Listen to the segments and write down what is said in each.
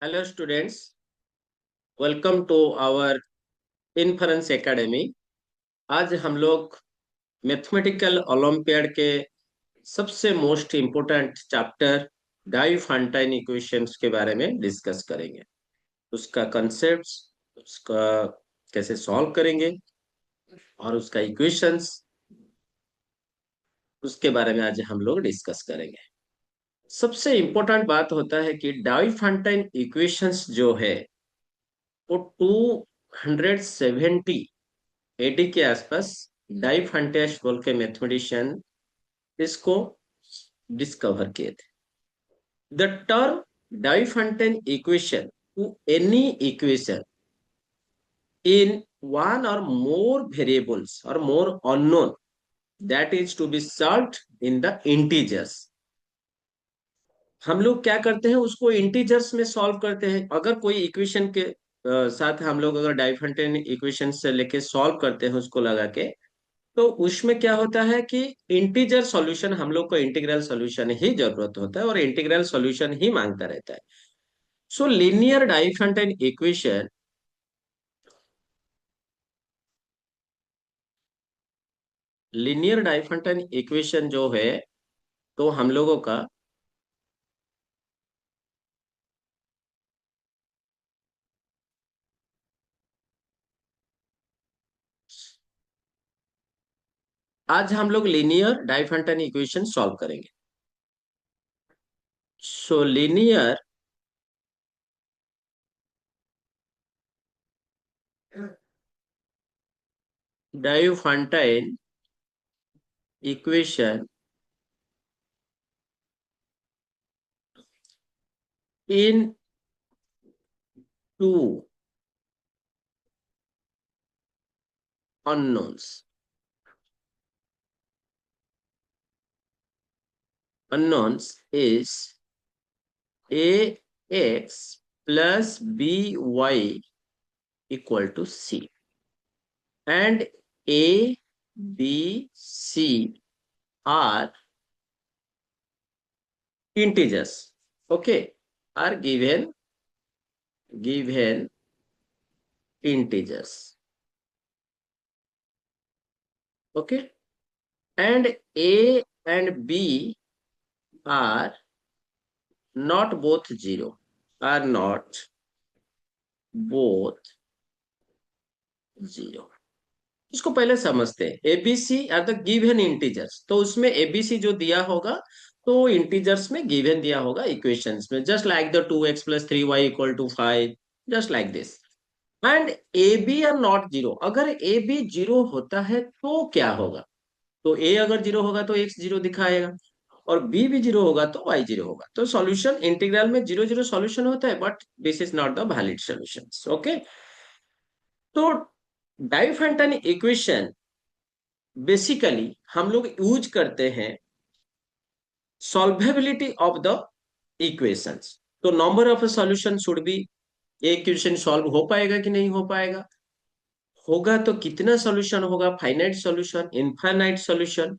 Hello students, welcome to our Inference Academy. आज हम लोग मैथमेटिकल ओलंपियाड के सबसे most important chapter Diophantine equations के बारे में डिस्कस करेंगे। उसका कंसेप्ट्स, उसका कैसे सॉल्व करेंगे और उसका इक्वेशंस, उसके बारे में आज हम लोग डिस्कस करेंगे। सबसे इम्पोर्टेंट बात होता है कि डाइफान्टाइन इक्वेशंस जो है वो 270 एडी के आसपास डाइफान्टेस बोल के मैथमेटिशियन इसको डिस्कवर किए थे। The term Diophantine equation to any equation in one or more variables or more unknown that is to be solved in the integers। हम लोग क्या करते हैं, उसको इंटीजर्स में सॉल्व करते हैं। अगर कोई इक्वेशन के साथ हम लोग अगर डाइफान्टेन इक्वेशन से लेके सॉल्व करते हैं उसको लगा के, तो उसमें क्या होता है कि इंटीजर सॉल्यूशन, हम लोग को इंटीग्रल सॉल्यूशन ही जरूरत होता है और इंटीग्रल सॉल्यूशन ही मांगता रहता है। So linear Diophantine equation, linear Diophantine equation जो है, तो हम लोगों का आज हम लोग लीनियर डाइफान्टाइन इक्वेशन सॉल्व करेंगे। So linear Diophantine equation in two unknowns, unknowns is ax plus by equal to c, and a, b, c are integers. Okay, are given integers. Okay, and a and b are not both zero, are not both zero। इसको पहले समझते हैं। A B C are the given integers, तो उसमें ABC जो दिया होगा तो इंटीजर्स में गिवन दिया होगा इक्वेशंस में, just like the 2x+3y equal to 5, just like this. And A B are not zero. अगर ए बी जीरो होता है तो क्या होगा? तो ए अगर जीरो होगा तो एक्स जीरो दिखाएगा, और बी भी जीरो होगा तो वाई जीरो होगा। तो सॉल्यूशन इंटीग्रल में जीरो जीरो सॉल्यूशन होता है, but this is not the valid solution. Okay, तो डाइफेंटन इक्वेशन बेसिकली हम लोग यूज करते हैं सॉल्वेबिलिटी ऑफ द इक्वेशंस। तो number of solution should be, एक इक्वेशन सॉल्व हो पाएगा कि नहीं हो पाएगा, होगा तो कितना सॉल्यूशन होगा, फाइनाइट सॉल्यूशन, इनफाइनाइट सॉल्यूशन,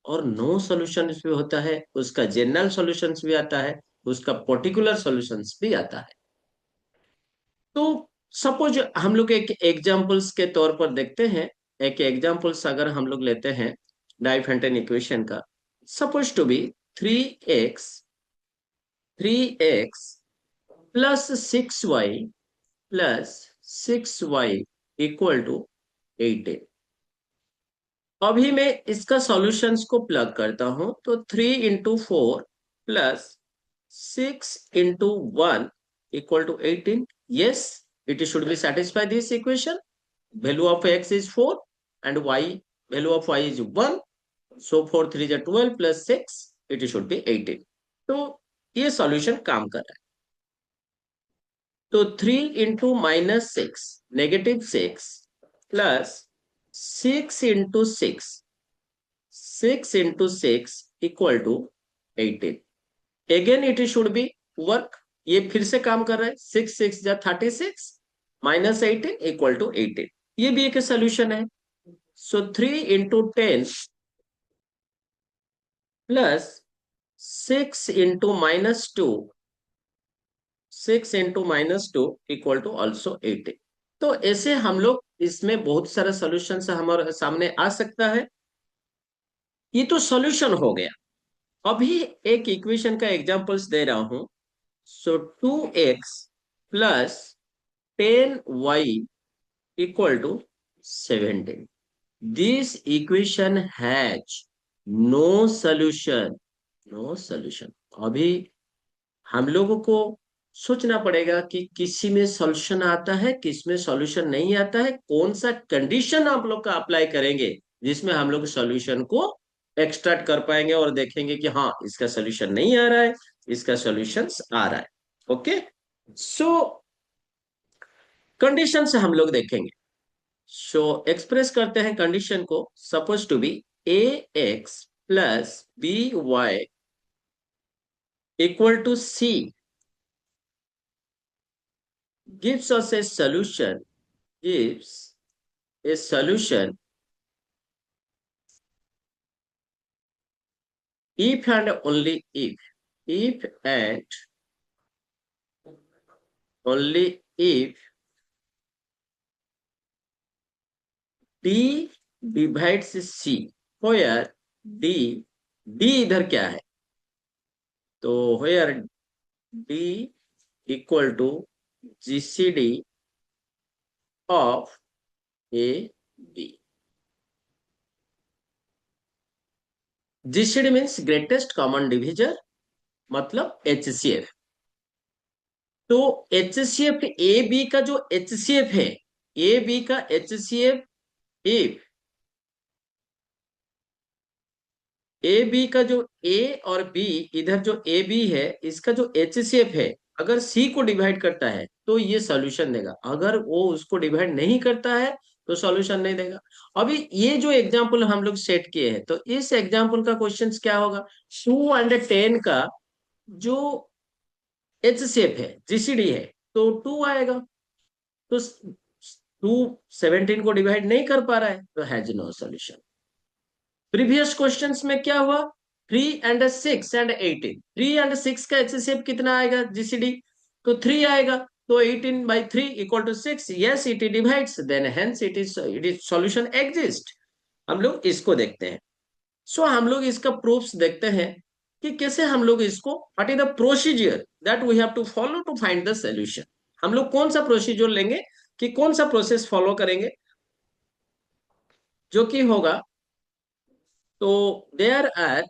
और नो सॉल्यूशन भी होता है, उसका जनरल सॉल्यूशंस भी आता है, उसका पर्टिकुलर सॉल्यूशंस भी आता है। तो सपोज हम लोग एक एग्जांपल्स के तौर पर देखते हैं। एक एग्जांपल्स अगर हम लोग लेते हैं डाइफेंटन इक्वेशन का, suppose to be 3x 3x plus 6y plus 6y equal to 18। अभी मैं इसका सॉल्यूशंस को प्लग करता हूं, तो 3 into 4 plus 6 into 1 equal to 18। Yes, it should be satisfy this equation. Value of x is 4 and y, value of y is 1, so 4 3 is 12 plus 6, it should be 18। तो ये solution काम कर रहा है। तो 3 into -6 -6 plus 6 into 6 equal to 18। Again it should be work, ये फिर से काम कर रहा है। 6 6 जा 36 -18 इक्वल टू 18, ये भी एक सोल्यूशन है। सो 3 into 10 प्लस 6 into -2, 6 × -2 = ऑल्सो 18। तो ऐसे हम लोग इसमें बहुत सारा सोल्यूशन हमारे सामने आ सकता है। ये तो सॉल्यूशन हो गया। अभी एक इक्वेशन का एग्जांपल्स दे रहा हूं। So 2x plus 10y = 17। This equation has no solution. No solution. अभी हम लोगों को सोचना पड़ेगा कि किसी में सॉल्यूशन आता है, किस में सॉल्यूशन नहीं आता है, कौन सा कंडीशन आप लोग का अप्लाई करेंगे जिसमें हम लोग सॉल्यूशन को एक्सट्रैक्ट कर पाएंगे और देखेंगे कि हाँ इसका सॉल्यूशन नहीं आ रहा है, इसका सॉल्यूशन आ रहा है। ओके, सो कंडीशन से हम लोग देखेंगे। सो एक्सप्रेस करते हैं कंडीशन को। Suppose to be ax plus by = c gives us a solution, gives a solution if and only if and only if d divides c, where d इधर क्या है, तो where d = GCD of a b। GCD means greatest common divisor, मतलब HCF। तो HCF A B का जो HCF है, A B का HCF इफ ए बी का जो ए और बी, इधर जो ए बी है इसका जो HCF है, अगर सी को डिवाइड करता है तो ये सॉल्यूशन देगा, अगर वो उसको डिवाइड नहीं करता है तो सॉल्यूशन नहीं देगा। अभी ये जो एग्जांपल हम लोग सेट किए हैं, तो इस एग्जांपल का क्वेश्चन क्या होगा। 2 और 10 का जो HCF है, GCD है, तो 2 आएगा। तो 2 17 को डिवाइड नहीं कर पा रहा है, तो has no solution. Previous questions में क्या हुआ, 3 और 6 और 18, 3 और 6 का HCF कितना आएगा GCD, तो 3 आएगा। तो 18/3 = 6, yes it divides, then hence it is solution exist. हम लोग इसको देखते हैं। सो हम लोग इसका प्रूफ्स देखते हैं कि कैसे हम लोग इसको, what is the procedure that we have to follow to find the solution. हम लोग कौन सा प्रोसीजर लेंगे, कि कौन सा प्रोसेस फॉलो करेंगे, जो कि होगा। तो there are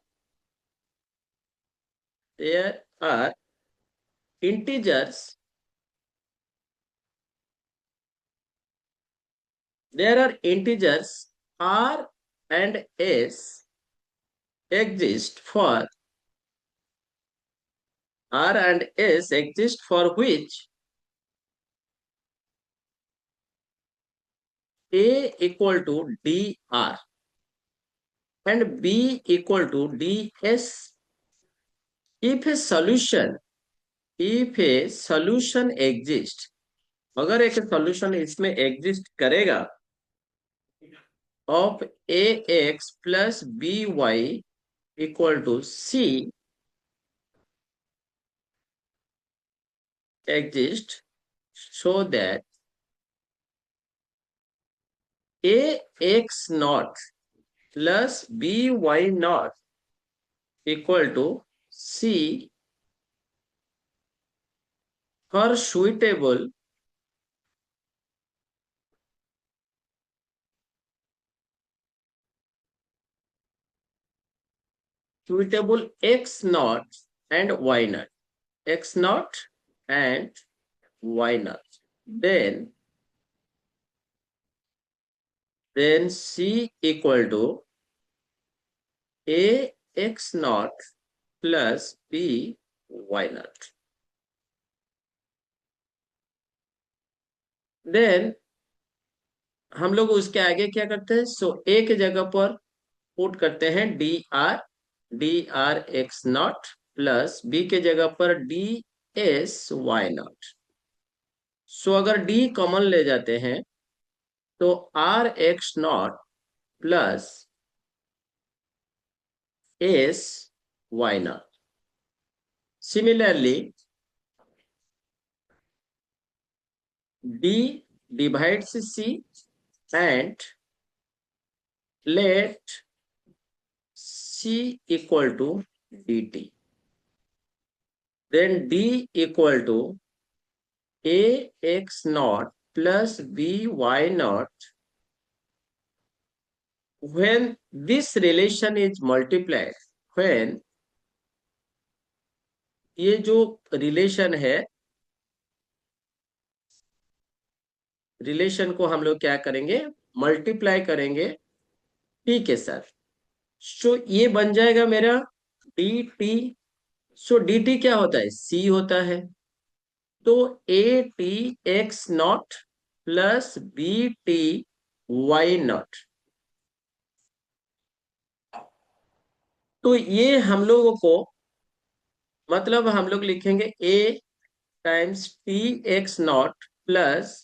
integers, r and s exist for which a = dr and b = ds if a solution exists। अगर एक सॉल्यूशन इसमें एग्जिस्ट करेगा of ax plus by = c exist, so that ax0 plus by0 = c for suitable x0 and y0, x0 and y0, then c = ax0 plus by0। Then हम लोग उसके आगे क्या करते हैं, सो ए के जगह पर पुट करते हैं dr x0 प्लस बी के जगह पर dsy0। सो अगर d कॉमन ले जाते हैं तो rx0 plus sy0। Similarly D divides C and let C equal to dt. Then D equal to ax naught plus by naught. When this relation is multiplied, when ये जो relation है, relation को हम लोग क्या करेंगे, मल्टीप्लाई करेंगे T के साथ, सो ये बन जाएगा मेरा D T. So D T क्या होता है, सी होता है, तो A T X naught plus B T Y naught. तो ये हम लोगों को मतलब हम लोग लिखेंगे A times T X naught plus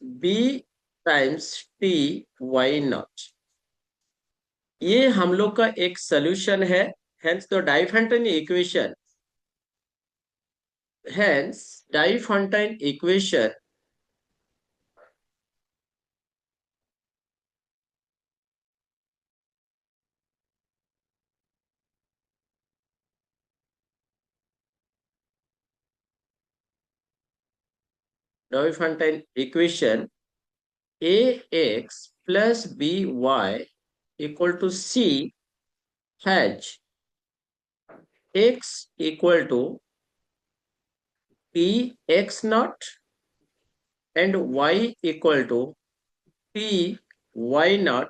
B times T Y naught. ये हम लोग का एक सोल्यूशन है। Hence the Diophantine equation, hence Diophantine equation Diophantine equation ax plus by equal to c has x equal to t x naught and y equal to t y naught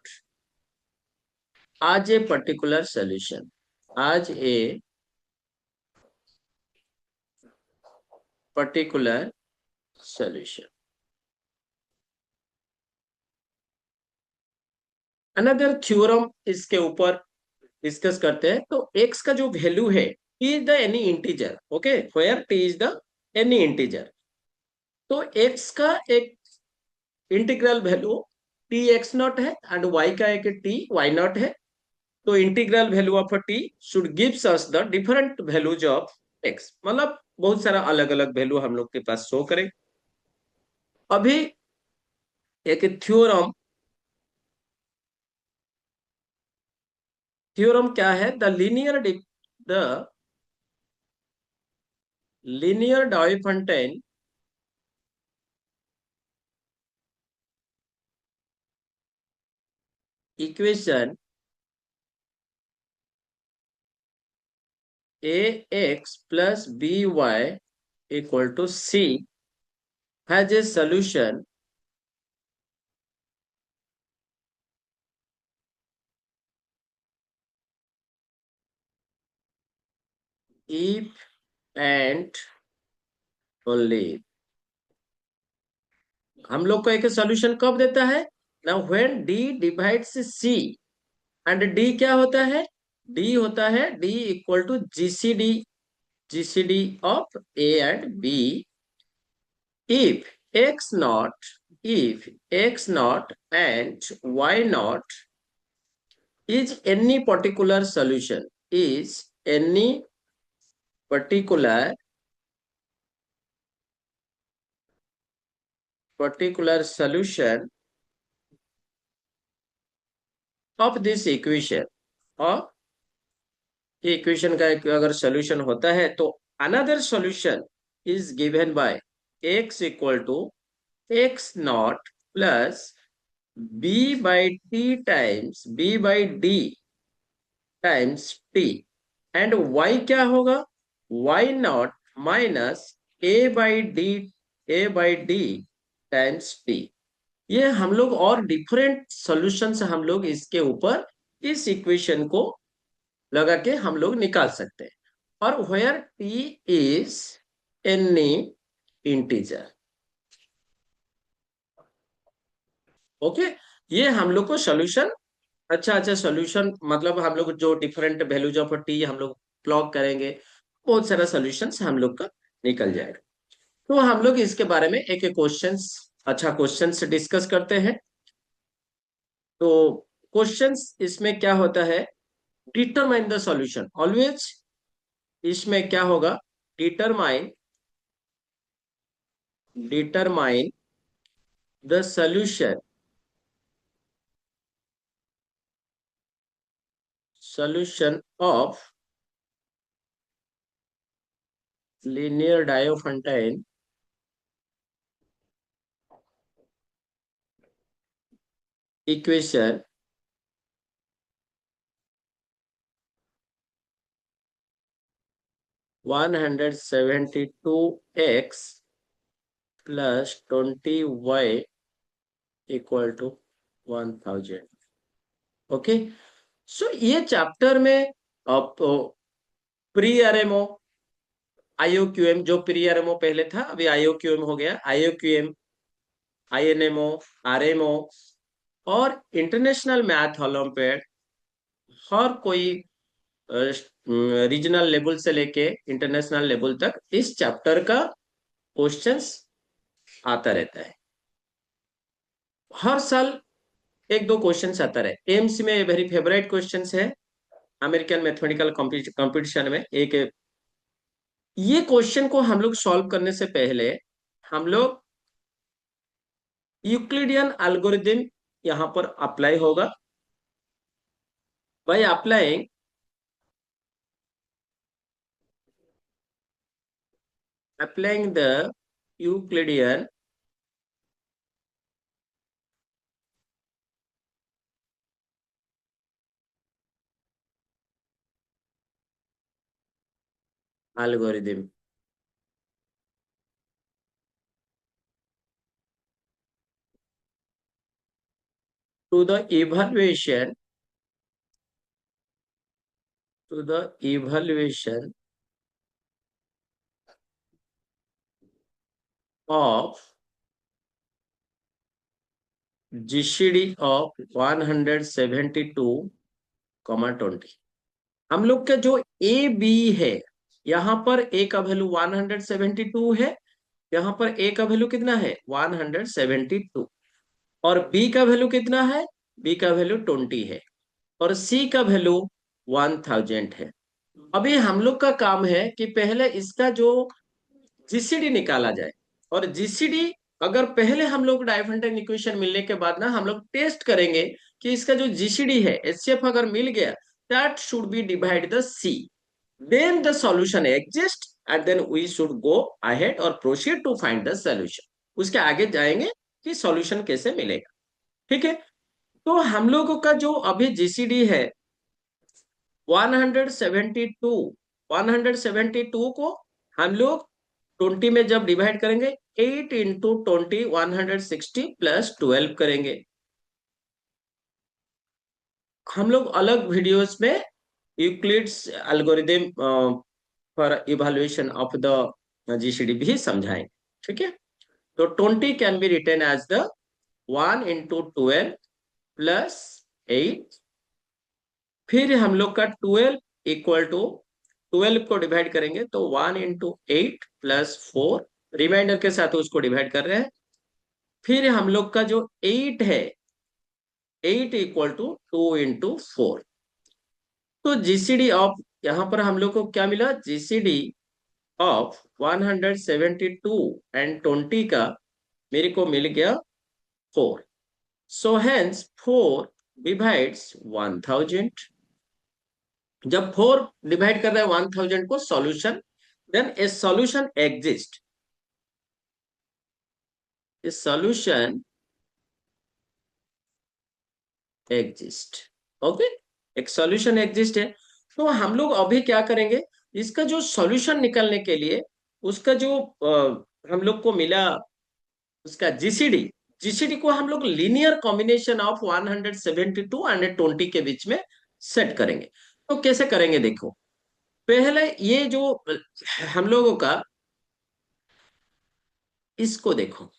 as a particular solution, as a particular solution. Another theorem इसके ऊपर discuss करते हैं। तो x का जो value है, t is the any integer, okay, where t is the any integer. तो x का एक integral value T X naught है एंड y का एक टी वाई नॉट है। तो integral value of T should gives us the different values of x, मतलब बहुत सारा अलग अलग वैल्यू हम लोग के पास शो करे। अभी एक थ्योरम, थ्योरम क्या है, the linear Diophantine equation ax plus by equal to c has a solution if and only। हम लोग को एक सॉल्यूशन कब देता है, ना when D divides C, and D क्या होता है, डी होता है D equal to GCD, GCD of A and B if x naught, if x naught and y naught is any particular solution, is any particular solution of this equation, और ये equation का एक अगर solution होता है तो another solution is given by x equal to X naught plus B by T times B by D times T, and y क्या होगा, y naught minus A by D times T. ये हम लोग और different solutions हम लोग इसके ऊपर इस इक्वेशन को लगा के हम लोग निकाल सकते हैं। और where T is any integer, okay, ये हम लोग को सॉल्यूशन, अच्छा अच्छा सॉल्यूशन, मतलब हम लोग जो डिफरेंट वैल्यूज ऑफ टी हम लोग प्लॉट करेंगे, बहुत सारा सॉल्यूशंस हम लोग का निकल जाएगा। तो हम लोग इसके बारे में एक एक क्वेश्चंस, अच्छा क्वेश्चंस डिस्कस करते हैं। तो क्वेश्चंस इसमें क्या होता है, डिटरमाइन द सॉल्यूशन, ऑलवेज इसमें क्या होगा, determine determine the solution of linear Diophantine equation 172x plus 20y equal to 1000। Okay, so ये चैप्टर में प्री आरएमओ आईओक्यूएम, जो प्री आरएमओ पहले था अभी आईओक्यूएम हो गया, आईओक्यूएम आईएनएमओ आरएमओ और इंटरनेशनल मैथ ओलंपियाड, हर कोई रीजनल लेवल से लेके इंटरनेशनल लेवल तक इस चैप्टर का क्वेश्चंस आता रहता है। हर साल एक दो क्वेश्चंस आता रहे। एम्स में वेरी फेवरेट क्वेश्चंस है, अमेरिकन मैथमेटिकल कंपटीशन में एक। ये क्वेश्चन को हम लोग सॉल्व करने से पहले हम लोग यूक्लिडियन एल्गोरिथम यहां पर अप्लाई होगा। By applying the Euclidean algorithm to the evaluation of GCD of 172, 20। हम लोग का जो ए बी है, यहां पर ए का वैल्यू 172 है, यहां पर ए का वैल्यू कितना है 172, और बी का वैल्यू कितना है, बी का वैल्यू 20 है, और सी का वैल्यू 1000 है। अभी हम लोग का काम है कि पहले इसका जो जीसीडी निकाला जाए, और जीसीडी अगर पहले हम लोग डाइफरेंट इक्वेशन मिलने के बाद ना हम लोग टेस्ट करेंगे कि इसका जो जीसीडी है एचसीएफ अगर मिल गया, that should be divide the C, then the solution exist, and then we should go ahead और proceed to find the solution. उसके आगे जाएंगे कि सॉल्यूशन कैसे मिलेगा। ठीक है, तो हम लोगों का जो अभी जीसीडी है 172, 172 को हम लोग 20 में जब डिवाइड करेंगे, 8 इंटू 20 160 प्लस 12 करेंगे। हम लोग अलग वीडियोस में Euclid's algorithm for evaluation of the GCD भी समझाएंगे। ठीक है, तो 20 can be written as the 1 into 12 plus 8, फिर हम लोग का 12 इक्वल टू 12 को डिवाइड करेंगे तो 1 इंटू 8 प्लस 4, रिमाइंडर के साथ उसको डिवाइड कर रहे हैं। फिर हम लोग का जो 8 है, 8 इक्वल टू 2 इंटू 4। तो जीसीडी ऑफ, यहां पर हम लोग को क्या मिला, जीसीडी ऑफ 172 एंड 20 का मेरे को मिल गया 4। So hence 4 divides 1000। जब 4 डिवाइड कर रहे हैं 1000 को solution, then a solution exist, a solution exist. Okay, एक सॉल्यूशन एग्जिस्ट है। तो हम लोग अभी क्या करेंगे, इसका जो सॉल्यूशन निकलने के लिए उसका जो हम लोग को मिला उसका जीसीडी, जीसीडी को हम लोग लीनियर कॉम्बिनेशन ऑफ 172 एंड 20 के बीच में सेट करेंगे। तो कैसे करेंगे देखो, पहले ये जो हम लोगों का, इसको देखो,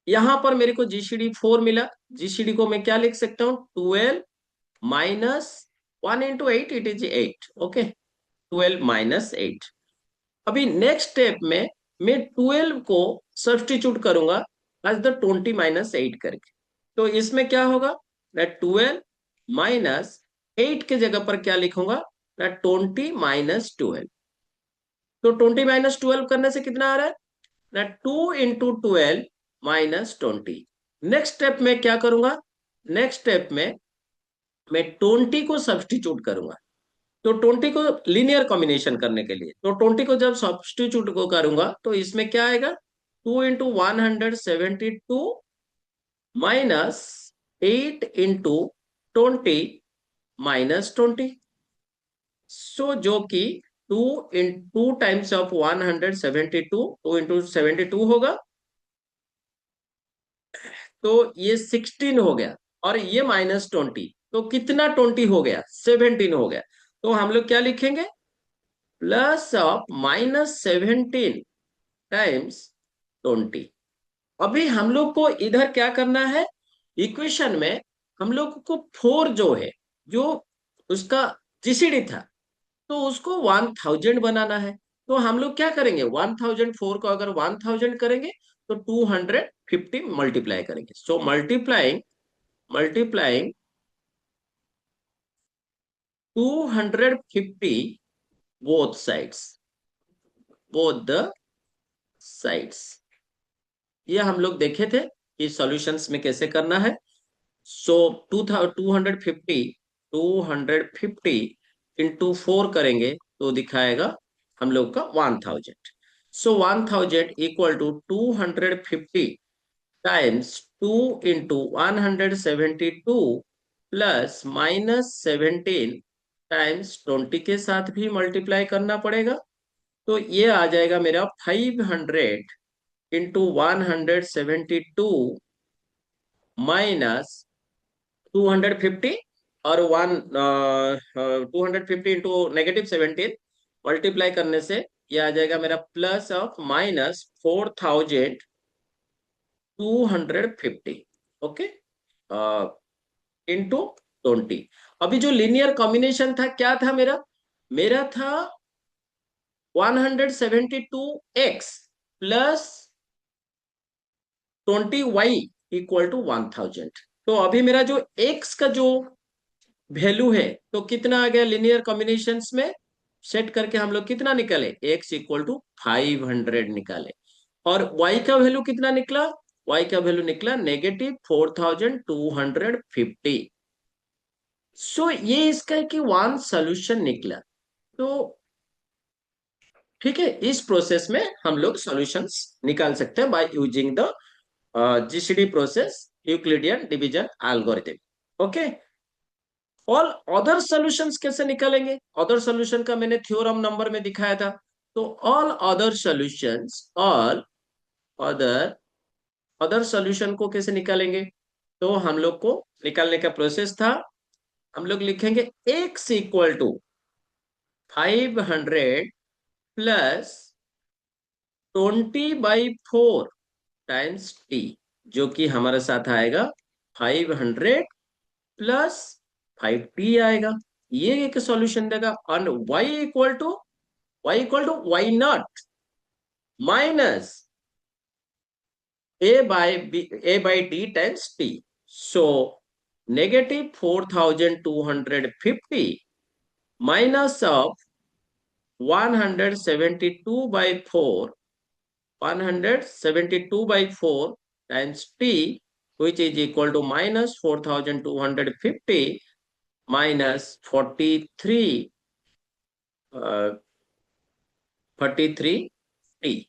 यहां पर मेरे को जीसीडी 4 मिला, जीसीडी को मैं क्या लिख सकता हूं, 12 minus 1 into 8, it is 8। Okay, 12 minus 8। अभी नेक्स्ट स्टेप में मैं 12 को सब्स्टिट्यूट करूंगा एज द 20 माइनस 8 करके। तो इसमें क्या होगा, 12 माइनस 8 के जगह पर क्या लिखूंगा, 20 माइनस 12। तो 20 माइनस 12 करने से कितना आ रहा है, ना 2 × 12 -20। नेक्स्ट स्टेप में क्या करूंगा, नेक्स्ट स्टेप में मैं 20 को सब्स्टिट्यूट करूंगा। तो 20 को लीनियर कॉम्बिनेशन करने के लिए, तो 20 को जब सब्स्टिट्यूट को करूंगा तो इसमें क्या आएगा, 2 × 172 -8 × 20 सो जो कि 2 टाइम्स ऑफ 172, 2 × 72 होगा, तो ये 16 हो गया। और ये -20, तो कितना 20 हो गया, 17 हो गया। तो हम लोग क्या लिखेंगे, प्लस ऑफ -17 टाइम्स 20। अभी हम लोग को इधर क्या करना है, इक्वेशन में हम लोग को 4 जो है, जो उसका जीसीडी था, तो उसको 1000 बनाना है। तो हम लोग क्या करेंगे, 1004 को अगर 1000 करेंगे तो 250 मल्टीप्लाई करेंगे। So multiplying multiplying 250 both sides, both the sides. ये हम लोग देखे थे कि सॉल्यूशंस में कैसे करना है। सो 250 250 × 4 करेंगे तो दिखाएगा हम लोग का 1000। So 1000 equal to 250 times 2 × 172 plus -17 times 20 के साथ भी मल्टीप्लाई करना पड़ेगा। तो ये आ जाएगा मेरा 500 × 172 -250 और 250 इंटू -17 मल्टीप्लाई करने से ये आ जाएगा मेरा प्लस ऑफ -4250, ओके, इंटू 20। अभी जो लीनियर कॉम्बिनेशन था क्या था मेरा, मेरा था 172x plus 20y equal to 1000। तो अभी मेरा जो x का जो वैल्यू है, तो कितना आ गया लीनियर कॉम्बिनेशंस में सेट करके हम लोग कितना निकाले, x इक्वल टू 500 निकाले। और y का वैल्यू कितना निकला, y का वैल्यू निकला -4250। सो ये इसका है कि वन सॉल्यूशन निकला। तो ठीक है, इस प्रोसेस में हम लोग सॉल्यूशंस निकाल सकते हैं by using the GCD process, Euclidean division algorithm. Okay, all other solutions कैसे निकालेंगे, अदर सॉल्यूशन का मैंने थ्योरम नंबर में दिखाया था। तो all other solutions, all other other solution को कैसे निकालेंगे, तो हम लोग को निकालने का प्रोसेस था, हम लोग लिखेंगे x equal to 500 plus 20/4 times T, जो कि हमारे साथ आएगा 500 प्लस 5t आएगा। ये एक सॉल्यूशन देगा। और y equal to y0 minus a/d times t। सो -4250 minus of 172/4 times t, which is equal to -4250 minus 43 t।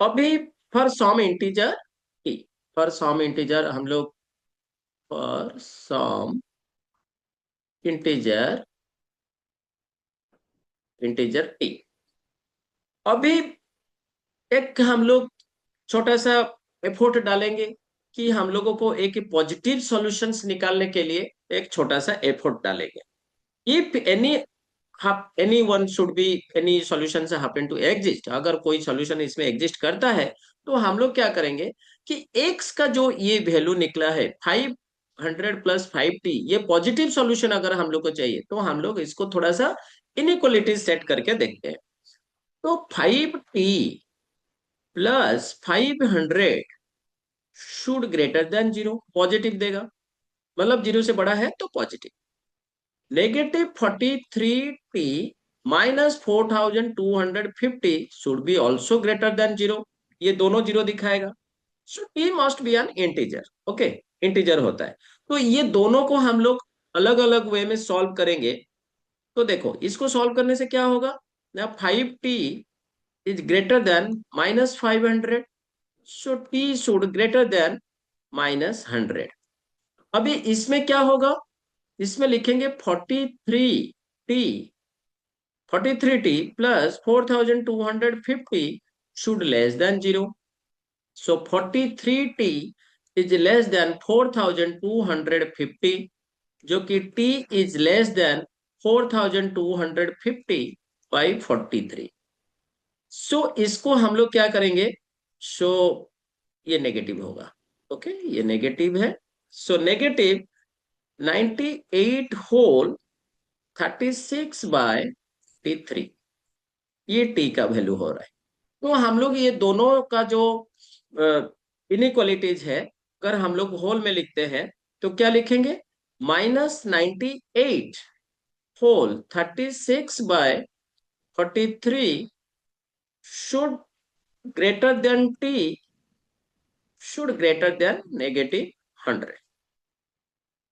अभी for some integer t, for some integer हम लोग, फॉर सम इंटीजर t, अभी एक हम लोग छोटा सा एफर्ट डालेंगे कि हम लोगों को एक पॉजिटिव सॉल्यूशंस निकालने के लिए एक छोटा सा एफर्ट डालेंगे। If any one should be, any solution happen to exist, अगर कोई सॉल्यूशन इसमें एग्जिस्ट करता है, तो हम लोग क्या करेंगे कि x का जो ये वैल्यू निकला है 500 प्लस 5t, ये पॉजिटिव सॉल्यूशन अगर हम लोग को चाहिए, तो हम लोग इसको थोड़ा सा इनइक्वालिटी सेट करके देखते हैं। तो 5t plus 500 should greater than 0, positive देगा, मतलब 0 से बड़ा है तो positive. -43t minus 4250 should be also greater than zero, ये दोनों जीरो दिखाएगा। So T must be an integer, okay, integer होता है। तो ये दोनों को हम लोग अलग अलग वे में सॉल्व करेंगे। तो देखो इसको सॉल्व करने से क्या होगा ना, 5t is greater than -500, so t should greater than -100। अभी इसमें क्या होगा, इसमें लिखेंगे 43t, 43t plus 4250 should less than zero. So 43t is less than 4250, जो कि t is less than 4250 by 43। सो इसको हम लोग क्या करेंगे, सो ये नेगेटिव होगा, ओके, ये नेगेटिव है। So negative 98 whole 36 bye t3, ये t का वैल्यू हो रहा है। तो हम लोग ये दोनों का जो इनइक्वालिटीज है, अगर हम लोग होल में लिखते हैं तो क्या लिखेंगे, -98 whole 36 by 43 should greater than t should greater than -100।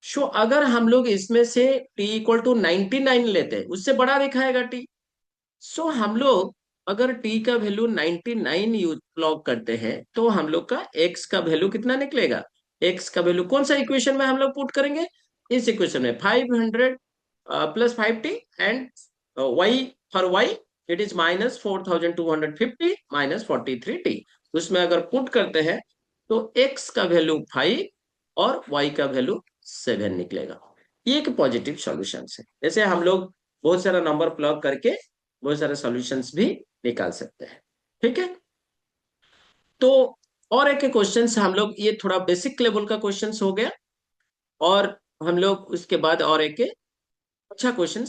So अगर हम लोग इसमें से t इक्वल टू 99 लेते हैं, उससे बड़ा दिखाएगा t। सो हम लोग अगर t का वैल्यू 99 यूज प्लॉग करते हैं तो हम लोग का x का वैल्यू कितना निकलेगा, x का वैल्यू कौन सा इक्वेशन में हम लोग पुट करेंगे, इस इक्वेशन में 500 plus 5t and y, for y it is -4250 -43t। उसमें अगर पुट करते हैं तो x का वैल्यू 5 और y का वैल्यू 7 निकलेगा। ये एक पॉजिटिव सॉल्यूशन है। जैसे हम लोग बहुत सारा नंबर प्लग करके बहुत सारे सॉल्यूशंस भी निकाल सकते हैं, ठीक है। तो और एक क्वेश्चन हम लोग, ये थोड़ा बेसिक लेवल का क्वेश्चन हो गया, और हम लोग उसके बाद और एक अच्छा क्वेश्चन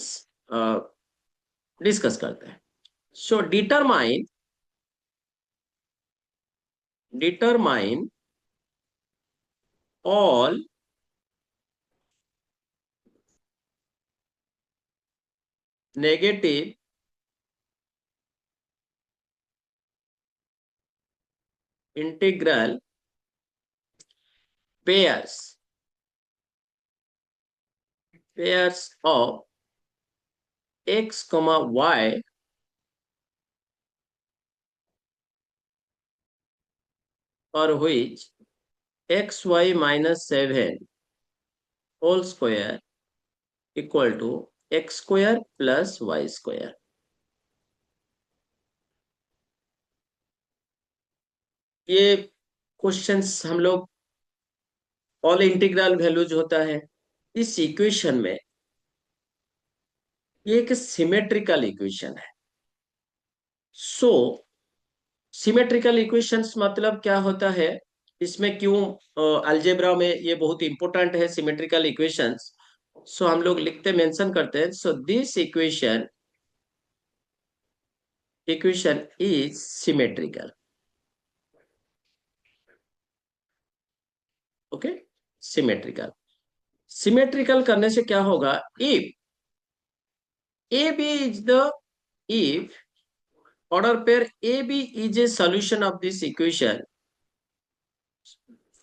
डिस्कस करते हैं। So determine all negative integral pairs of x, y और which xy -7 whole square equal to X square plus Y square. ये क्वेश्चंस हम लोग ऑल इंटीग्रल वैल्यूज होता है इस इक्वेशन में, ये एक सिमेट्रिकल इक्वेशन है। सो सिमेट्रिकल इक्वेशंस मतलब क्या होता है, इसमें क्यों अलजेब्रा में ये बहुत इंपॉर्टेंट है सिमेट्रिकल इक्वेशंस। सो हम लोग लिखते मेंशन करते हैं, so this equation is symmetrical, okay, symmetrical. Symmetrical करने से क्या होगा, if A B is the, if order pair AB is a solution of this equation,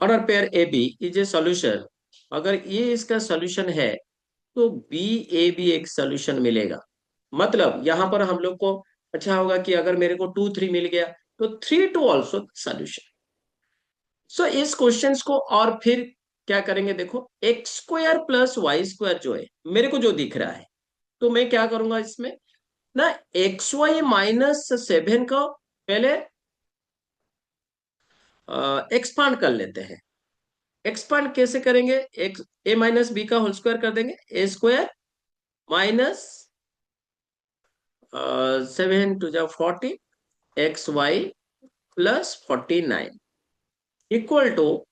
order pair AB is a solution, अगर ये इसका सॉल्यूशन है तो बी ए भी एक सॉल्यूशन मिलेगा। मतलब यहां पर हम लोग को अच्छा होगा कि अगर मेरे को 2 3 मिल गया तो 3 2 ऑल्सो सॉल्यूशन। सो इस क्वेश्चन को और फिर क्या करेंगे, देखो X square plus Y square जो है मेरे को जो दिख रहा है, तो मैं क्या करूंगा इसमें ना, एक्स वाई -7 को पहले एक्सपांड कर लेते हैं। एक्सपांड कैसे करेंगे, एक्स ए माइनस बी का होल स्क्वायर कर देंगे, ए स्क्वायर माइनस 7 2 जा 40 X Y plus 49 equal to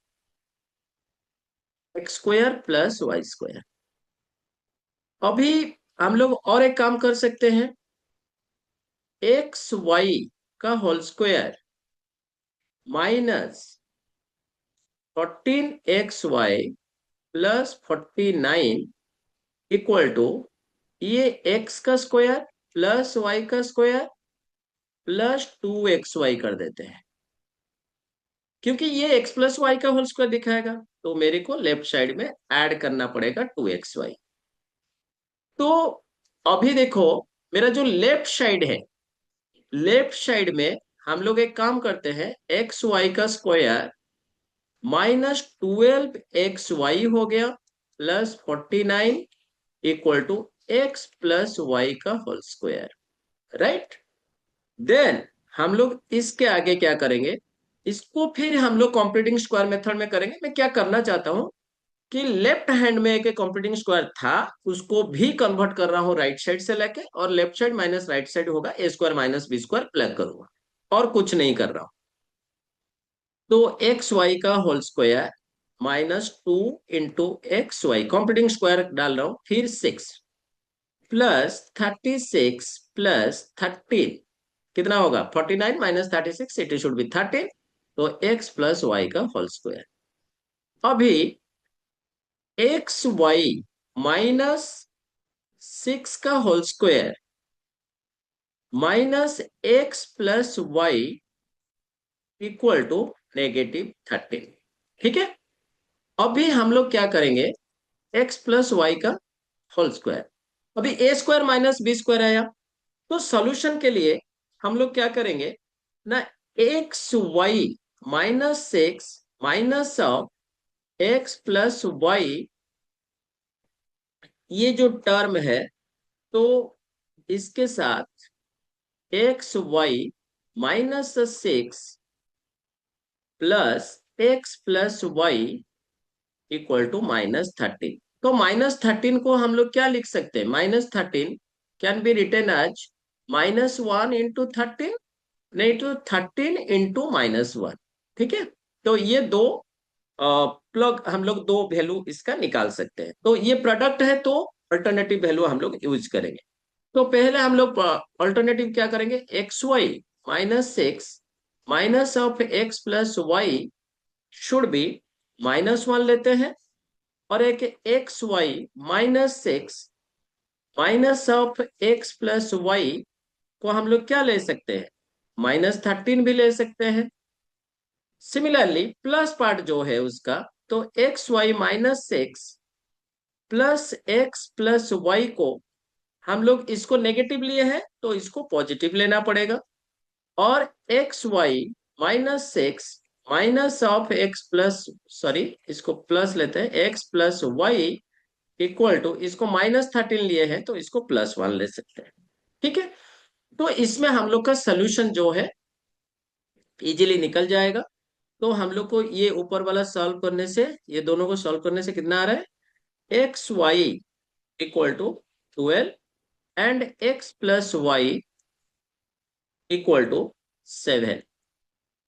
X square plus Y square. अभी हम लोग और एक काम कर सकते हैं, एक्स वाई का whole square minus 14xy plus 49 equal to ये x का स्क्वायर प्लस वाई का स्क्वायर प्लस 2xy कर देते हैं, क्योंकि ये x प्लस वाई का होल स्क्वायर दिखाएगा, तो मेरे को लेफ्ट साइड में ऐड करना पड़ेगा 2xy। तो अभी देखो, मेरा जो लेफ्ट साइड है, लेफ्ट साइड में हम लोग एक काम करते हैं, एक्स वाई का स्क्वायर -12xy हो गया plus 49 equal to X plus Y का होल स्क्वायर, राइट। देन हम लोग इसके आगे क्या करेंगे, इसको फिर हम लोग कंप्लीटिंग स्क्वायर मेथड में करेंगे। मैं क्या करना चाहता हूं कि लेफ्ट हैंड में एक कंप्लीटिंग स्क्वायर था, उसको भी कन्वर्ट कर रहा हूं राइट साइड से लेके, और left side minus right side होगा A square minus B square plug करूंगा, और कुछ नहीं कर रहा हूं। तो एक्स वाई का होल स्क्वायर -2 × कंप्लीटिंग स्क्वायर डाल रहा हूं, फिर 6 प्लस 36 प्लस 13 कितना होगा, 49 माइनस 36, इट शुड बी 13। तो एक्स प्लस वाई का होल स्क्वायर। अभी एक्स वाई -6 का whole square -x plus y equal to -13, ठीक है। अभी हम लोग क्या करेंगे, x प्लस वाई का होल स्क्वायर, अभी a square minus B square आया, तो सॉल्यूशन के लिए हम लोग क्या करेंगे ना, x y -6 minus of x plus y, ये जो टर्म है, तो इसके साथ x y -6 plus x plus y equal to -13। तो -13 को हम लोग क्या लिख सकते हैं, -13 कैन बी रिटन एज -1 × 13, नहीं तो 13 × -1, ठीक है। तो ये दो प्लग हम लोग दो वैल्यू इसका निकाल सकते हैं। तो ये प्रोडक्ट है, तो अल्टरनेटिव वैल्यू हम लोग यूज करेंगे। तो पहले हम लोग अल्टरनेटिव क्या करेंगे, x y -6 minus of x plus y should be -1 लेते हैं, और एक x y -6 minus of x plus y को हम लोग क्या ले सकते हैं, -13 भी ले सकते हैं। सिमिलरली प्लस पार्ट जो है उसका, तो x y -6 plus x plus y को हम लोग इसको नेगेटिव लिए हैं, तो इसको पॉजिटिव लेना पड़ेगा, और x y -6 minus of x plus, sorry इसको प्लस लेते हैं, x plus y equal to, इसको -13 लिए हैं तो इसको +1 ले सकते हैं, ठीक है। तो इसमें हम लोग का सोल्यूशन जो है इजीली निकल जाएगा। तो हम लोग को ये ऊपर वाला सॉल्व करने से, ये दोनों को सॉल्व करने से कितना आ रहा है, x y equal to 12 and x plus y equal to 7।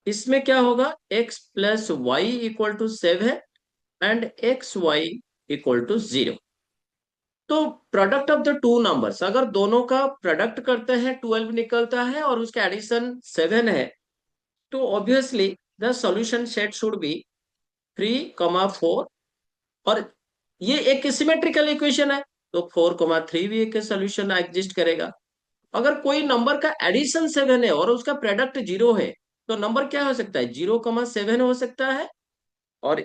इसमें क्या होगा, x plus y equal to 7 and x y equal to 0। तो product of the two numbers, अगर दोनों का प्रोडक्ट करते हैं 12 निकलता है और उसका एडिशन 7 है, तो obviously the solution set should be 3, 4, और ये एक सिमेट्रिकल इक्वेशन है, तो 4, 3 भी एक सॉल्यूशन एग्जिस्ट करेगा। अगर कोई नंबर का एडिशन 7 है और उसका प्रोडक्ट 0 है, तो नंबर क्या हो सकता है, 0, 7 हो सकता है, और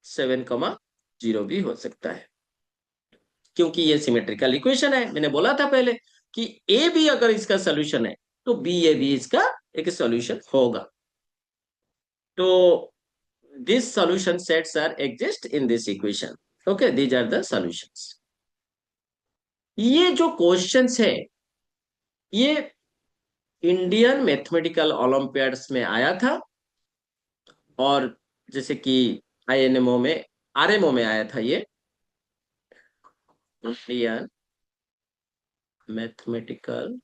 7, 0 भी हो सकता है, क्योंकि ये सिमेट्रिकल इक्वेशन है। मैंने बोला था पहले कि ए भी अगर इसका सोल्यूशन है, तो बी ए भी इसका एक सोल्यूशन होगा। तो this solution sets are exist in this equation, okay, these are the solutions. ये जो क्वेश्चंस है, ये इंडियन मैथमेटिकल ओलंपियाड्स में आया था, और जैसे कि आईएनएमओ में, आरएमओ में आया था, ये इंडियन मैथमेटिकल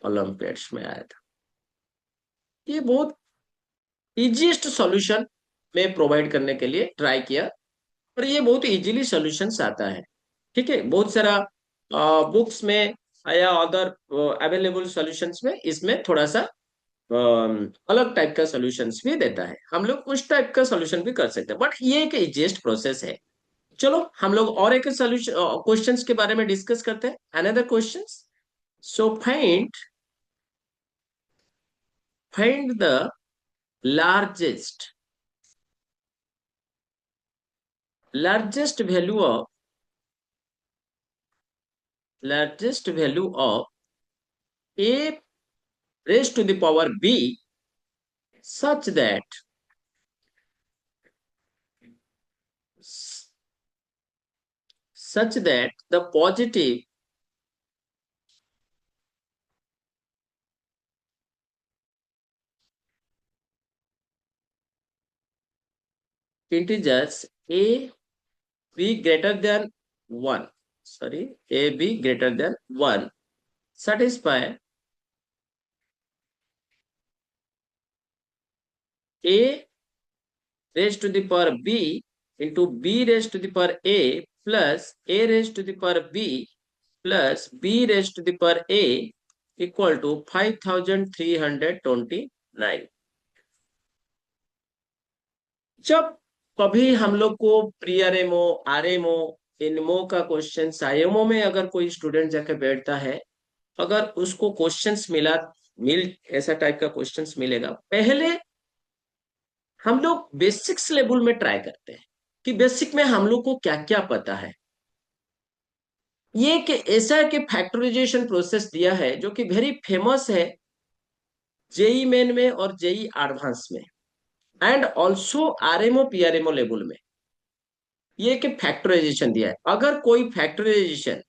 ओलंपियाड्स में आया था। ये बहुत इजीएस्ट सॉल्यूशन में प्रोवाइड करने के लिए ट्राई किया, और ये बहुत इजीली सॉल्यूशंस आता है, ठीक है। बहुत सारा बुक्स में या अदर अवेलेबल सॉल्यूशंस में इसमें थोड़ा सा अलग टाइप का सॉल्यूशंस भी देता है, हम लोग उस टाइप का सॉल्यूशन भी कर सकते हैं, बट ये एक इजीएस्ट प्रोसेस है। चलो हम लोग और एक सॉल्यूशन क्वेश्चंस के बारे में डिस्कस करते हैं, another questions. So find the largest value of a raised to the power b such that the positive integers a b greater than 1, a b greater than 1 satisfy a raised to the power b into b raised to the power a plus a raised to the power b plus b raised to the power a equal to 5329। जब कभी हम लोग को pre RMO, RMO, इनमो का question IMO में अगर कोई student जाके बैठता है, अगर उसको क्वेश्चंस मिल ऐसा टाइप का क्वेश्चंस मिलेगा, पहले हम लोग बेसिक्स लेवल में ट्राई करते हैं कि बेसिक में हम लोग को क्या क्या पता है। ये कि ऐसा कि फैक्टराइजेशन प्रोसेस दिया है जो कि वेरी फेमस है जेई मेन में और जेई एडवांस में and also RMO PRMO level में। ये कि फैक्टराइजेशन दिया है, अगर कोई factorisation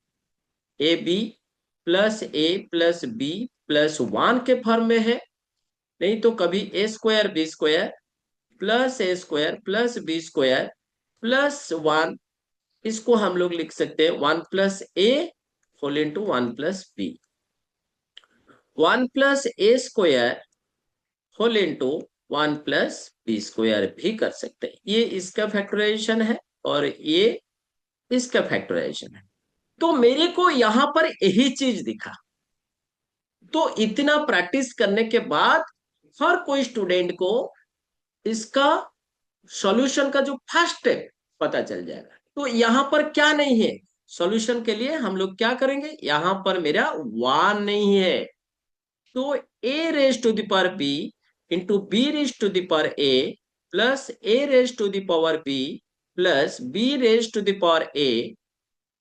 A B plus B plus 1 के फॉर्म में है, नहीं तो कभी A square B square plus A square plus B square plus 1, इसको हम लोग लिख सकते हैं 1 plus A whole into 1 plus B, 1 plus A square whole into 1 plus B square भी कर सकते हैं। ये इसका फैक्टराइजेशन है और ये इसका फैक्टराइजेशन है। तो मेरे को यहां पर यही चीज दिखा, तो इतना प्रैक्टिस करने के बाद हर कोई स्टूडेंट को इसका सॉल्यूशन का जो फर्स्ट स्टेप पता चल जाएगा। तो यहां पर क्या नहीं है, सॉल्यूशन के लिए हम लोग क्या करेंगे, यहां पर मेरा 1 नहीं है, तो a raise to the power b into b raise to the power a plus a raise to the power b plus b raise to the power a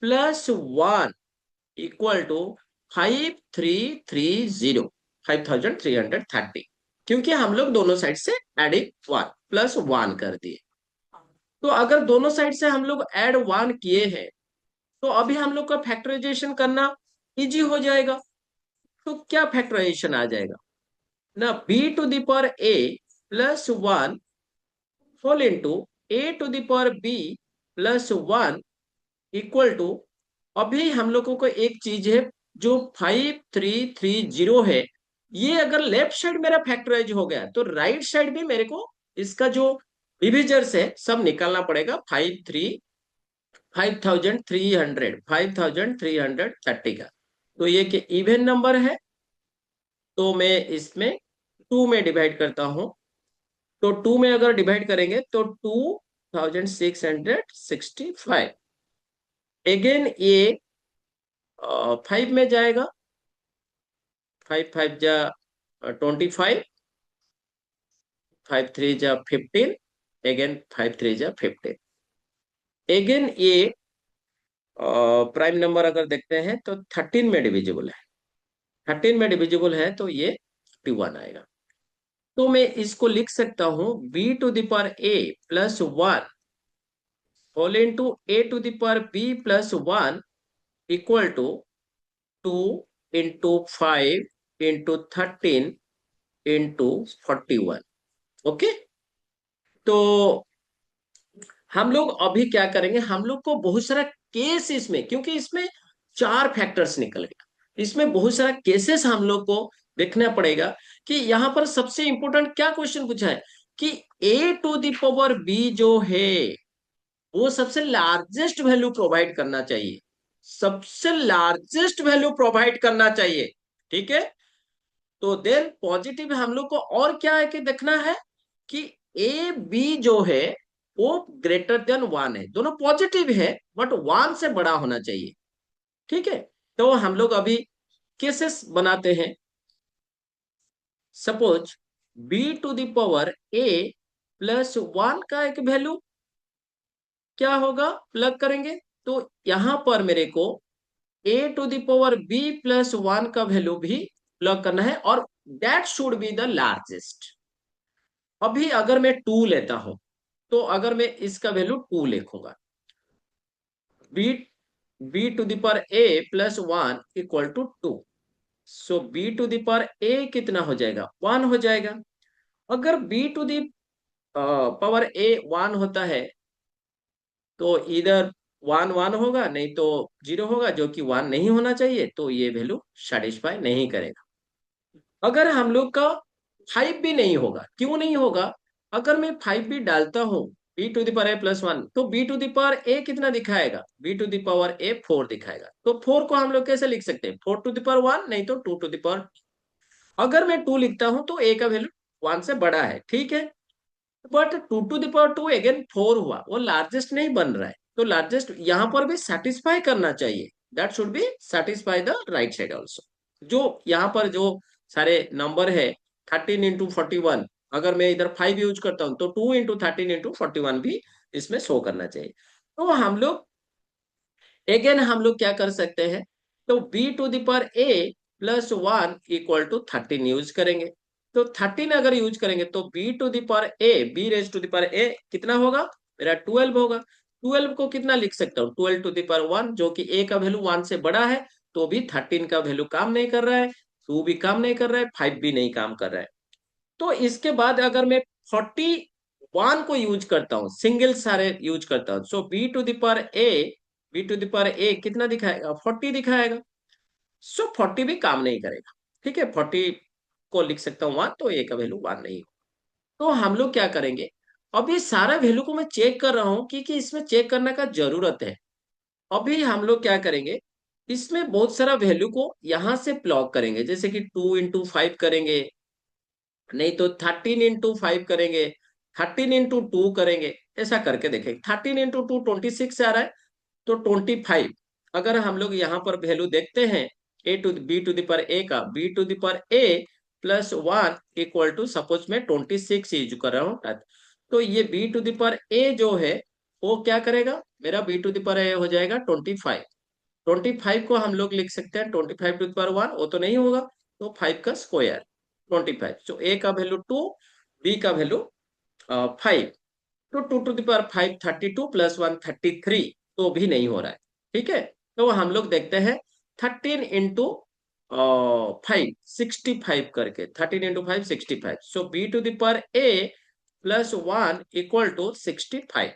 plus 1 equal to 5330 5330, क्योंकि हम लोग दोनों साइड से adding 1 plus 1 कर दिए। तो अगर दोनों साइड से हम लोग ऐड 1 किए हैं तो अभी हम लोग का फैक्टराइजेशन करना इजी हो जाएगा। तो क्या फैक्टराइजेशन आ जाएगा ना, b to the power a plus 1 whole into a to the power b plus 1 equal to, अभी हम लोगों को एक चीज है जो 5330 है, ये अगर लेफ्ट साइड मेरा फैक्टराइज हो गया तो राइट साइड भी मेरे को इसका जो डिविजर्स है सब निकालना पड़ेगा। 5330 का, तो ये कि इवन नंबर है, तो मैं इसमें 2 में डिवाइड करता हूं, तो 2 में अगर डिवाइड करेंगे तो 2665, अगेन ये 5 में जाएगा, 5 5 जा 25, 5 3 जा 15, अगेन 5 3 जा 15, अगेन ये प्राइम नंबर अगर देखते हैं तो 13 में डिविजिबल है, 13 में डिविजिबल है तो ये 51 आएगा। तो मैं इसको लिख सकता हूं b to the power a plus 1 whole into a to the power b plus 1 equal to 2 into 5 into 13 into 41। Okay, तो हम लोग अभी क्या करेंगे, हम लोग को बहुत सारा केस इसमें, क्योंकि इसमें 4 फैक्टर्स निकल गया, इसमें बहुत सारा केसेस हम लोग को देखना पड़ेगा कि यहाँ पर सबसे इंपॉर्टेंट क्या क्वेश्चन पूछा है कि a to the power b जो है वो सबसे लार्जेस्ट वैल्यू प्रोवाइड करना चाहिए, सबसे लार्जेस्ट वैल्यू प्रोवाइड करना चाहिए। ठीक है, तो देन पॉजिटिव हम लोग को और क्या है कि देखना है कि ए बी जो है वो ग्रेटर देन 1 है, दोनों पॉजिटिव है बट 1 से बड़ा होना चाहिए। ठीक है, तो हम लोग अभी केसेस बनाते हैं। Suppose b to the power A plus one का एक वैल्यू क्या होगा, प्लग करेंगे तो यहां पर मेरे को A to the power B plus one का वैल्यू भी प्लग करना है, और that should be the largest. अभी अगर मैं टू लेता हूं, तो अगर मैं इसका वैल्यू टू लिखूंगा, B B to the power A plus one equal to two. So B to the power ए कितना हो जाएगा, वन हो जाएगा। अगर B to the power A one होता है तो इधर वन वन होगा, नहीं तो जीरो होगा, जो कि वन नहीं होना चाहिए, तो ये वैल्यू सेटिस्फाई नहीं करेगा। अगर हम लोग का फाइव भी नहीं होगा, क्यों नहीं होगा, अगर मैं फाइव भी डालता हूं b to the power A plus one, तो बी टू द पावर ए कितना दिखाएगा, b to the power a four दिखाएगा। तो फोर को हम लोग कैसे लिख सकते हैं, four to the power one, नहीं तो टू टू द पावर। अगर मैं टू लिखता हूं तो ए का वैल्यू वन से बड़ा है, ठीक है, but two to the power two again four हुआ, वो लार्जेस्ट नहीं बन रहा है, तो लार्जेस्ट यहां पर भी सेटिस्फाई करना चाहिए, that should B satisfy the right side also. जो यहाँ पर जो सारे नंबर है 13 into 41, अगर मैं इधर 5 यूज करता हूं तो 2 into 13 into 41 भी इसमें शो करना चाहिए। तो हम लोग अगेन हम लोग क्या कर सकते हैं, तो B to the power A plus one equal to 13 use करेंगे। तो 13 अगर यूज करेंगे तो B to the power A, B raise to the power ए कितना होगा, मेरा 12 होगा। 12 को कितना लिख सकता हूँ, 12 टू द पावर वन, जो कि ए का वैल्यू वन से बड़ा है, तो भी 13 का वैल्यू काम नहीं कर रहा है, टू भी काम नहीं कर रहा है, फाइव भी नहीं काम कर रहा है। तो इसके बाद अगर मैं 41 को यूज करता हूँ, सिंगल सारे यूज करता हूँ, so B to the power A, B to the power ए कितना दिखाएगा, 40 दिखाएगा। सो 40 भी काम नहीं करेगा, ठीक है, 40 को लिख सकता हूँ वन, तो ए का वैल्यू वन नहीं हो। तो हम लोग क्या करेंगे, अब ये सारा वैल्यू को मैं चेक कर रहा हूँ कि इसमें चेक करने का जरूरत है। अभी हम लोग क्या करेंगे, इसमें बहुत सारा वैल्यू को यहां से प्लॉग करेंगे, जैसे कि 2 into 5 करेंगे, नहीं तो 13 into 5 करेंगे, 13 into 2 करेंगे, ऐसा करके देखेंगे। 13 into 2 26 आ रहा है, तो 25 अगर हम लोग यहाँ पर वैल्यू देखते हैं, A to B to the power A का, B to the power A plus one equal to, suppose मैं 26 यूज कर रहा हूँ, तो ये B to the power A जो है वो क्या करेगा, मेरा B to the power A हो जाएगा 25। 25 को हम लोग लिख सकते हैं 25 टू द पावर वन, वो तो नहीं होगा, तो 5 का स्क्वायर 25। सो ए का वैल्यू टू, बी का वैल्यू 5, तो two to the power 5 32 plus one 33, तो भी नहीं हो रहा है, ठीक है। तो हम लोग देखते हैं 13 into 5 65 करके, 13 into 5 65, so B to the power A plus one equal to 65।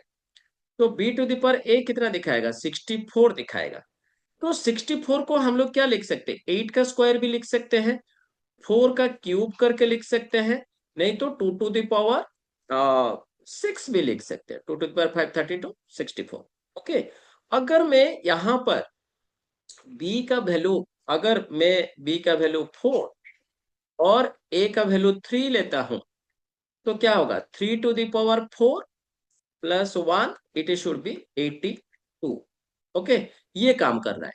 तो बी टू द पावर ए कितना दिखाएगा, 64 दिखाएगा। तो 64 को हम लोग क्या लिख सकते हैं, 8 का स्क्वायर भी लिख सकते हैं, 4 का क्यूब करके लिख सकते हैं, नहीं तो टू टू द पावर 6 भी लिख सकते हैं, 2 to the power 5 32 64। ओके, अगर मैं यहाँ पर b का वैल्यू, अगर मैं b का वैल्यू 4 और a का वैल्यू 3 लेता हूं, तो क्या होगा, 3 to the power 4 plus one, it should B 82। Okay, ये काम कर रहा है।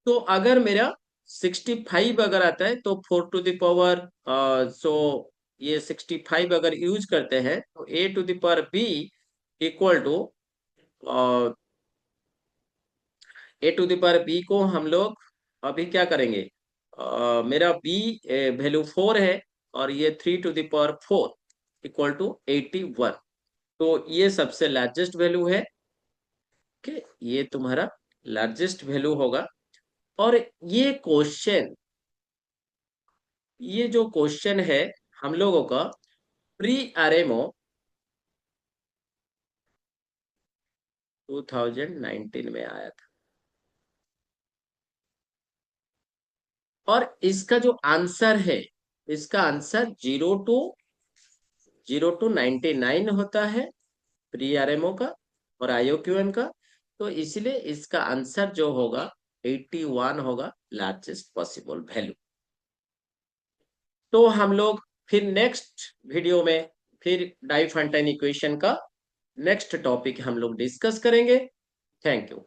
तो अगर मेरा 65 अगर आता है, तो 4 टू द पावर, सो ये 65 अगर यूज करते हैं, तो A to the power B equal to, A to the power B को हम लोग अभी क्या करेंगे, मेरा बी वैल्यू 4 है, और ये 3 to the power 4 equal to 81, तो ये सबसे लार्जेस्ट वैल्यू है कि ये तुम्हारा लार्जेस्ट वैल्यू होगा। और ये क्वेश्चन, ये जो क्वेश्चन है हम लोगों का प्री आरएमओ 2019 में आया था, और इसका जो आंसर है, इसका आंसर 0 to 99 होता है प्री आरएमओ का और आईओक्यूएम का, तो इसलिए इसका आंसर जो होगा 81 होगा, लार्जेस्ट पॉसिबल वैल्यू। तो हम लोग फिर नेक्स्ट वीडियो में फिर डाइफंटाइन इक्वेशन का नेक्स्ट टॉपिक हम लोग डिस्कस करेंगे। Thank you.